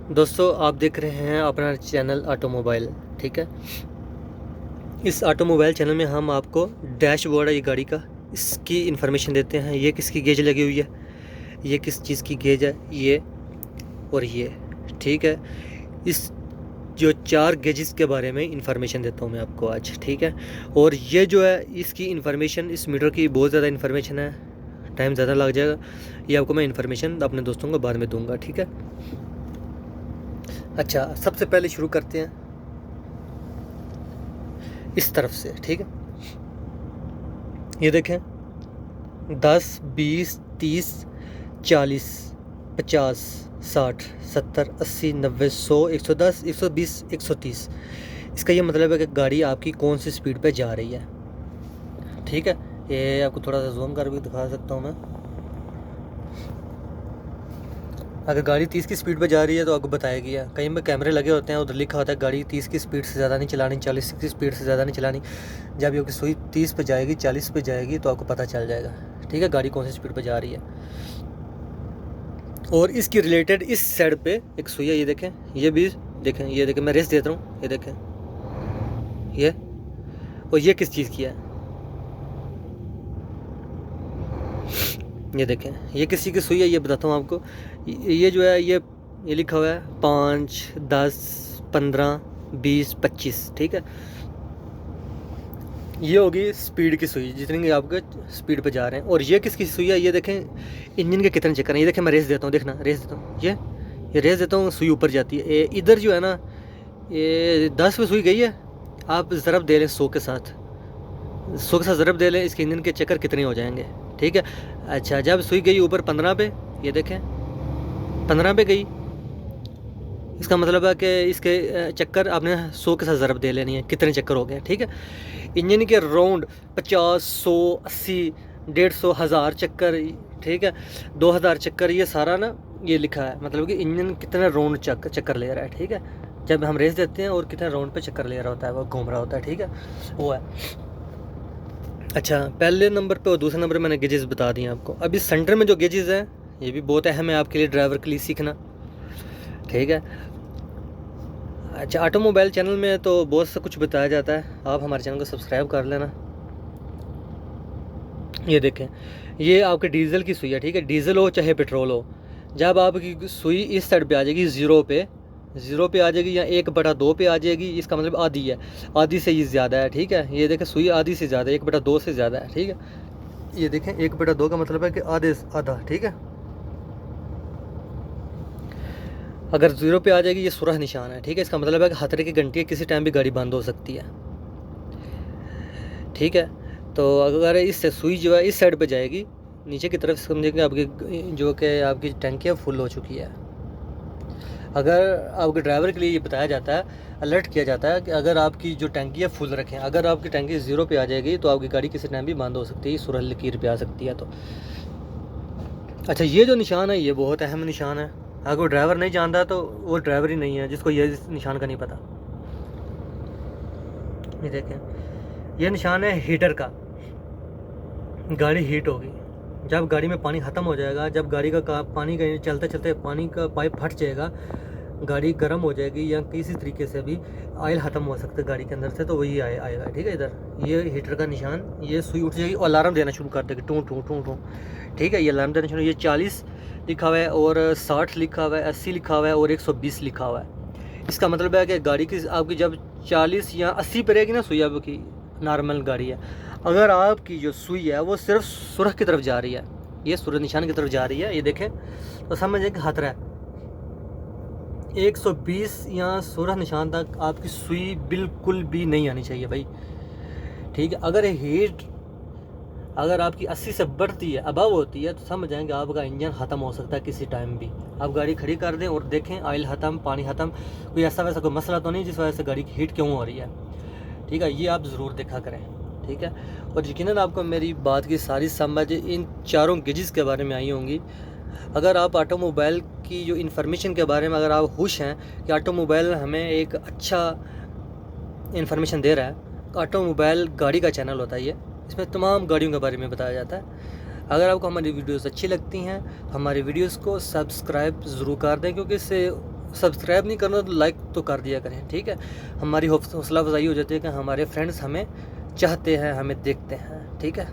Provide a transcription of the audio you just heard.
दोस्तों आप देख रहे हैं अपना चैनल ऑटोमोबाइल। ठीक है, इस ऑटोमोबाइल चैनल में हम आपको डैशबोर्ड है ये गाड़ी का, इसकी इन्फॉर्मेशन देते हैं। ये किसकी गेज लगी हुई है, ये किस चीज़ की गेज है, ये और ये। ठीक है, इस जो 4 गेजेस के बारे में इंफॉर्मेशन देता हूँ मैं आपको आज। ठीक है, और ये जो है इसकी इन्फॉर्मेशन, इस मीटर की बहुत ज़्यादा इन्फॉर्मेशन है, टाइम ज़्यादा लग जाएगा। ये आपको मैं इन्फॉर्मेशन अपने दोस्तों को बाद में दूंगा। ठीक है, अच्छा सबसे पहले शुरू करते हैं इस तरफ से। ठीक है, ये देखें 10, 20, 30, 40, 50, 60, 70, 80, 90, 100, 110, 120, 130। इसका ये मतलब है कि गाड़ी आपकी कौन सी स्पीड पे जा रही है। ठीक है, ये आपको थोड़ा सा जूम कर भी दिखा सकता हूँ मैं। अगर गाड़ी 30 की स्पीड पे जा रही है तो आपको बताएगी। है कहीं पे कैमरे लगे होते हैं, उधर लिखा होता है गाड़ी 30 की स्पीड से ज़्यादा नहीं चलानी, 40 की स्पीड से ज़्यादा नहीं चलानी। जब ये सुई 30 पे जाएगी, 40 पे जाएगी तो आपको पता चल जाएगा। ठीक है, गाड़ी कौन सी स्पीड पे जा रही है। और इसकी रिलेटेड इस साइड पे एक सुई है, ये देखें, ये भी देखें, ये देखें, मैं रेस देता हूँ, ये देखें ये। और ये किस चीज़ की है, ये देखें, ये किसी की सुई है, ये बताता हूँ आपको। ये जो है ये लिखा हुआ है 5, 10, 15, 20, 25। ठीक है, ये होगी स्पीड की सुई, जितनी कि आपके स्पीड पे जा रहे हैं। और ये किसकी सुई है, ये देखें इंजन के कितने चक्कर हैं। ये देखें, मैं रेस देता हूँ, देखना रेस देता हूँ, ये रेस देता हूँ, सुई ऊपर जाती है। इधर जो है ना, ये 10 पे सुई गई है, आप ज़रब दे लें 100 के साथ, 100 के साथ ज़रब दे लें, इसके इंजन के चक्कर कितने हो जाएंगे। ठीक है, अच्छा जब सुई गई ऊपर 15 पे, ये देखें 15 पे गई, इसका मतलब है कि इसके चक्कर आपने 100 के साथ ज़रब दे लेनी है, कितने चक्कर हो गए। ठीक है, इंजन के राउंड 50, 100, 80, 150, 1000 चक्कर। ठीक है, 2000 चक्कर, ये सारा ना ये लिखा है, मतलब कि इंजन कितने राउंड चक्कर ले रहा है। ठीक है, जब हम रेस देते हैं और कितने राउंड पे चक्कर ले रहा होता है, वो घूम रहा होता है। ठीक है, वो है। अच्छा, पहले नंबर पे और दूसरे नंबर पे मैंने गेजेस बता दिए आपको। अभी सेंटर में जो गेजेस हैं ये भी बहुत अहम है आपके लिए, ड्राइवर के लिए सीखना। ठीक है, अच्छा ऑटोमोबाइल चैनल में तो बहुत सा कुछ बताया जाता है, आप हमारे चैनल को सब्सक्राइब कर लेना। ये देखें, ये आपके डीजल की सुई है। ठीक है, डीजल हो चाहे पेट्रोल हो, जब आपकी सुई इस साइड पे आ जाएगी, ज़ीरो पे आ जाएगी या 1/2 पे आ जाएगी, इसका मतलब आधी है, आधी से ये ज़्यादा है। ठीक है, ये देखें सुई आधी से ज़्यादा है, 1/2 से ज़्यादा है। ठीक है, ये देखें 1/2 का मतलब है कि आधा। ठीक है, अगर 0 पे आ जाएगी, ये सुरह निशान है। ठीक है, इसका मतलब है कि खतरे की घंटी है, किसी टाइम भी गाड़ी बंद हो सकती है। ठीक है, तो अगर इससे सुई जो है इस साइड पे जाएगी नीचे की तरफ, समझेंगे आपकी जो कि आपकी टंकी फुल हो चुकी है। अगर आपके ड्राइवर के लिए ये बताया जाता है, अलर्ट किया जाता है कि अगर आपकी जो टंकी है फुल रखें, अगर आपकी टंकी 0 पे आ जाएगी तो आपकी गाड़ी किसी टाइम भी बंद हो सकती है, सुरह लकीर पे आ सकती है। तो अच्छा, ये जो निशान है ये बहुत अहम निशान है। अगर कोई ड्राइवर नहीं जानता तो वो ड्राइवर ही नहीं है, जिसको ये निशान का नहीं पता। ये देखें, ये निशान है हीटर का, गाड़ी हीट होगी। जब गाड़ी में पानी ख़त्म हो जाएगा, जब गाड़ी का पानी का चलते चलते पानी का पाइप फट जाएगा, गाड़ी गर्म हो जाएगी या किसी तरीके से भी ऑयल ख़त्म हो सकता है गाड़ी के अंदर से, तो वही आएगा। ठीक है, इधर ये हीटर का निशान, ये सुई उठ जाएगी और अलार्म देना शुरू कर देगी, टू टू टू टू। ठीक है, ये अलार्म देना शुरू। ये 40 लिखा हुआ है और 60 लिखा हुआ है, 80 लिखा हुआ है और 120 लिखा हुआ है। इसका मतलब है कि गाड़ी की आपकी जब 40 या 80 पर रहेगी ना सुई, आपकी नॉर्मल गाड़ी है, अगर आपकी जो सुई है वो सिर्फ सुरख की तरफ जा रही है, ये सूरज निशान की तरफ जा रही है, ये देखें, तो समझें कि खतरा है। 120 या सूरज निशान तक आपकी सुई बिल्कुल भी नहीं आनी चाहिए भाई। ठीक है, अगर आपकी 80 से बढ़ती है, अबव होती है, तो समझ जाएंगे आपका इंजन ख़त्म हो सकता है किसी टाइम भी। आप गाड़ी खड़ी कर दें और देखें ऑयल ख़त्म, पानी ख़त्म, कोई ऐसा वैसा कोई मसला तो नहीं जिस वजह से गाड़ी की हीट क्यों हो रही है। ठीक है, ये आप ज़रूर देखा करें। ठीक है, और यकीनन आपको मेरी बात की सारी समझ इन 4 गेजेस के बारे में आई होंगी। अगर आप ऑटोमोबाइल की जो इन्फॉर्मेशन के बारे में अगर आप खुश हैं कि ऑटोमोबाइल हमें एक अच्छा इन्फॉर्मेशन दे रहा है, ऑटोमोबाइल गाड़ी का चैनल होता है ये, इसमें तमाम गाड़ियों के बारे में बताया जाता है। अगर आपको हमारी वीडियोस अच्छी लगती हैं तो हमारी वीडियोस को सब्सक्राइब ज़रूर कर दें, क्योंकि इससे सब्सक्राइब नहीं करना तो लाइक तो कर दिया करें, ठीक है। हमारी हौसला अफजाई हो जाती है कि हमारे फ्रेंड्स हमें चाहते हैं, हमें देखते हैं, ठीक है।